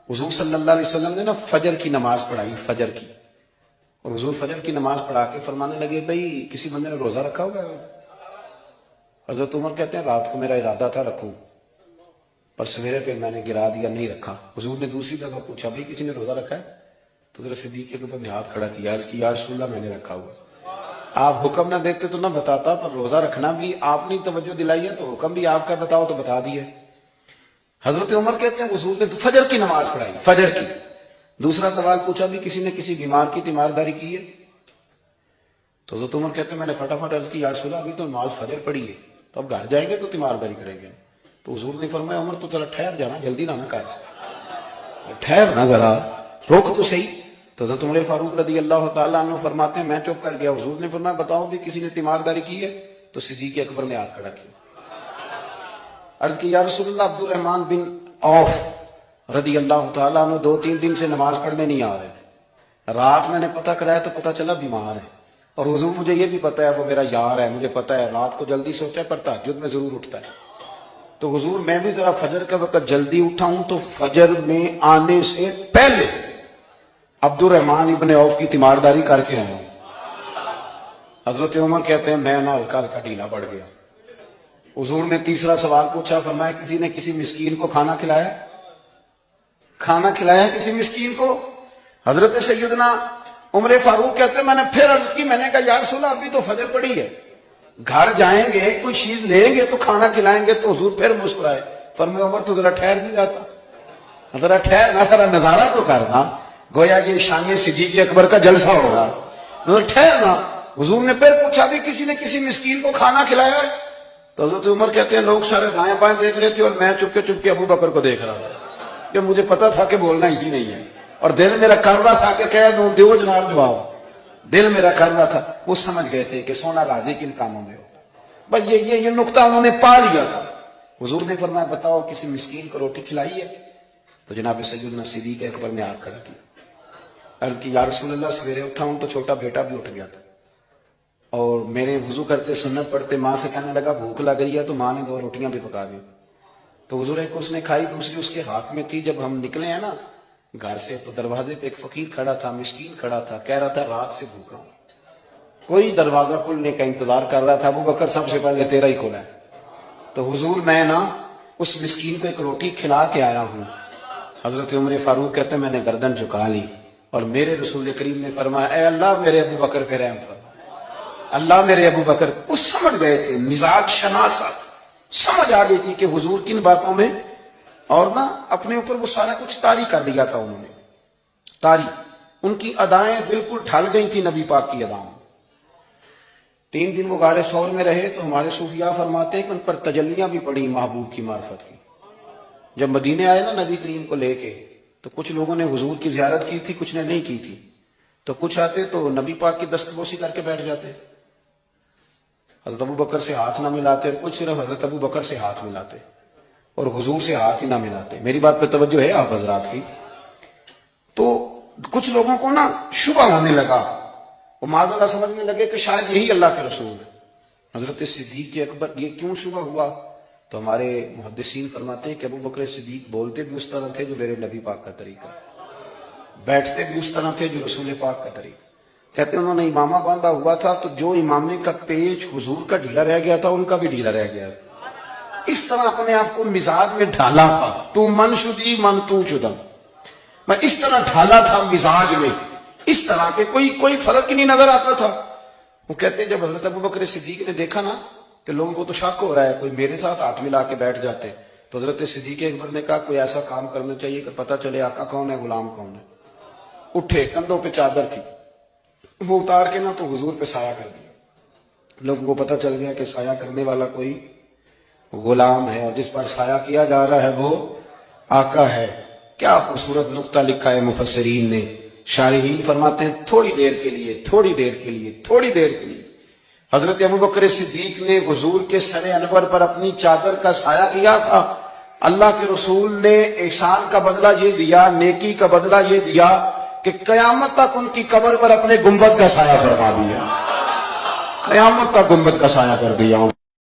حضور صلی اللہ علیہ وسلم نے نا فجر کی نماز پڑھائی، فجر کی، اور حضور فجر کی نماز پڑھا کے فرمانے لگے بھائی کسی بندے نے روزہ رکھا ہوگا؟ حضرت عمر کہتے ہیں رات کو میرا ارادہ تھا رکھوں، پر سویرے پہ میں نے گرا دیا، نہیں رکھا۔ حضور نے دوسری دفعہ پوچھا بھائی کسی نے روزہ رکھا ہے؟ تو حضرت صدیق کے اوپر نے ہاتھ کھڑا کیا، عرض کی یا رسول اللہ میں نے رکھا ہوا۔ آپ حکم نہ دیتے تو نہ بتاتا، پر روزہ رکھنا بھی آپ نے توجہ دلائی ہے تو حکم بھی آپ کا بتاؤ تو بتا دیا۔ حضرت عمر کہتے ہیں حضور نے فجر کی نماز پڑھائی، فجر کی۔ دوسرا سوال پوچھا بھی کسی نے کسی بیمار کی تیمارداری کی ہے؟ تو حضرت عمر کہتے ہیں میں نے فٹافٹ عرض کی یا رسول اللہ ابھی تو نماز فجر پڑھی ہے، تو اب گھر جائیں گے تو تیمارداری کریں گے؟ تو حضور نے فرمایا عمر تو ذرا ٹھہر جانا، جلدی نہ کر، ٹھہر نہ، ذرا روک تو صحیح۔ تو حضرت عمر فاروق رضی اللہ تعالیٰ عنہ فرماتے ہیں میں چپ کر گیا۔ حضور نے فرمایا بتاؤ بھی کسی نے تیمارداری کی ہے؟ تو صدیق اکبر نے ہاتھ کھڑا کیا، عرض کی یا رسول اللہ عبد الرحمن بن عوف رضی اللہ تعالیٰ عنہ 2-3 دن سے نماز پڑھنے نہیں آ رہے، رات میں نے پتہ کرایا تو پتہ چلا بیمار ہے، اور حضور مجھے یہ بھی پتہ ہے وہ میرا یار ہے، مجھے پتہ ہے رات کو جلدی سوتا ہے پر تہجد میں ضرور اٹھتا ہے، تو حضور میں بھی ذرا فجر کا وقت جلدی اٹھا ہوں تو فجر میں آنے سے پہلے عبد الرحمن ابن عوف کی تیمارداری کر کے آیا ہوں۔ حضرت عمر کہتے ہیں میں نہ ہلکا ہلکا ڈھیلا پڑ گیا۔ حضور نے تیسرا سوال پوچھا، فرمایا کسی نے کسی مسکین کو کھانا کھلایا؟ کھانا کھلایا کسی مسکین کو؟ حضرت سیدنا عمر فاروق کہتے ہیں میں نے پھر عرض کی، میں نے کہا یا رسول اللہ ابھی تو فجر پڑی ہے، گھر جائیں گے کوئی چیز لیں گے تو کھانا کھلائیں گے۔ تو حضور پھر مسکرائے، فرمایا عمر تو ذرا ٹھہر نہیں جاتا، ذرا ٹھہر نہ، ذرا نظارہ تو کرنا، گویا یہ شان صدیق اکبر کا جلسہ ہوگا، ٹھہرنا۔ حضور نے پھر پوچھا بھی کسی نے کسی مسکین کو کھانا کھلایا ہے؟ تو حضرت عمر کہتے ہیں لوگ سارے دائیں بائیں دیکھ رہے تھے اور میں چپ کے ابو بکر کو دیکھ رہا تھا، کہ مجھے پتا تھا کہ بولنا اسی نہیں ہے، اور دل میرا کر رہا تھا کہ کہہ دوں دیو جناب جواب، دل میرا کر رہا تھا۔ وہ سمجھ گئے تھے کہ سونا راضی کن کاموں میں ہوتا، بس یہ نقطہ انہوں نے پا لیا تھا۔ حضور نے فرمایا بتاؤ کسی مسکین کو روٹی کھلائی ہے؟ تو جناب سیدنا صدیق اکبر نے ہاتھ کھڑا کیا، عرض کی یا رسول اللہ سویرے اٹھا ہوں تو چھوٹا بیٹا بھی اٹھ گیا تھا، اور میرے وضو کرتے سنت پڑھتے ماں سے کہنے لگا بھوک لگ رہی ہے، تو ماں نے 2 روٹیاں بھی پکا دی، تو حضور ایک اس نے کھائی، دوسری اس کے ہاتھ میں تھی۔ جب ہم نکلے ہیں نا گھر سے تو دروازے پہ ایک فقیر کھڑا تھا، مسکین کھڑا تھا، کہہ رہا تھا رات سے بھوکا ہوں، کوئی دروازہ کھلنے کا انتظار کر رہا تھا، ابو بکر سب سے پہلے تیرا ہی کھلا ہے۔ تو حضور میں نا اس مسکین کو ایک روٹی کھلا کے آیا ہوں۔ حضرت عمر فاروق کہتے ہیں میں نے گردن جھکا لی، اور میرے رسول کریم نے فرمایا اے اللہ میرے ابو بکر پہ رحم فرما، اللہ میرے ابو بکر۔ وہ سمجھ گئے تھے، مزاج شناسا سمجھ آ گئی تھی کہ حضور کن باتوں میں، اور نہ اپنے اوپر وہ سارا کچھ طاری کر دیا تھا انہوں نے، طاری، ان کی ادائیں بالکل ڈھل گئی تھی نبی پاک کی ادائیں۔ 3 دن وہ غار ثور میں رہے تو ہمارے صوفیاء فرماتے ہیں کہ ان پر تجلیاں بھی پڑی محبوب کی معرفت کی۔ جب مدینے آئے نا نبی کریم کو لے کے، تو کچھ لوگوں نے حضور کی زیارت کی تھی، کچھ نے نہیں کی تھی، تو کچھ آتے تو نبی پاک کی دستبوسی کر کے بیٹھ جاتے، حضرت ابو بکر سے ہاتھ نہ ملاتے، اور کچھ صرف حضرت ابو بکر سے ہاتھ ملاتے اور حضور سے ہاتھ ہی نہ ملاتے۔ میری بات پہ توجہ ہے آپ حضرات کی؟ تو کچھ لوگوں کو نا شبہ ہونے لگا، وہ معاذ اللہ سمجھنے لگے کہ شاید یہی اللہ کے رسول ہے۔ حضرت صدیق اکبر یہ کیوں شبہ ہوا؟ تو ہمارے محدثین فرماتے ہیں کہ ابو بکر صدیق بولتے بھی اس طرح تھے جو میرے نبی پاک کا طریقہ، بیٹھتے بھی اس طرح تھے جو رسول پاک کا طریقہ۔ کہتے ہیں انہوں نے امامہ باندھا ہوا تھا تو جو امامے کا پیچ حضور کا ڈھیلا رہ گیا تھا ان کا بھی ڈھیلا رہ گیا، اس طرح اپنے آپ کو مزاج میں ڈھالا تھا، تو من شدی من تو شدم، میں اس طرح ڈھالا تھا مزاج میں، اس طرح کے کوئی فرق ہی نہیں نظر آتا تھا۔ وہ کہتے ہیں جب حضرت ابو بکر صدیق نے دیکھا نا کہ لوگوں کو تو شک ہو رہا ہے، کوئی میرے ساتھ ہاتھ ملا کے بیٹھ جاتے، تو حضرت صدیق اکبر نے کہا کوئی ایسا کام کرنا چاہیے کہ پتہ چلے آقا کون ہے غلام کون ہے۔ اٹھے، کندھوں پہ چادر تھی، وہ اتار کے نا تو حضور پہ سایہ کر دیا، لوگوں کو پتہ چل گیا کہ سایہ کرنے والا کوئی غلام ہے، اور جس پر سایہ کیا جا رہا ہے وہ آقا ہے۔ کیا خوبصورت نقطہ لکھا ہے مفسرین نے، شارحین فرماتے ہیں تھوڑی دیر کے لیے حضرت ابو بکر صدیق نے حضور کے سر انور پر اپنی چادر کا سایہ کیا تھا۔ اللہ کے رسول نے احسان کا بدلہ یہ دیا، نیکی کا بدلہ یہ دیا کہ قیامت تک ان کی قبر پر اپنے گنبد کا سایہ فرما دیا، قیامت تک گنبد کا سایہ کر دیا۔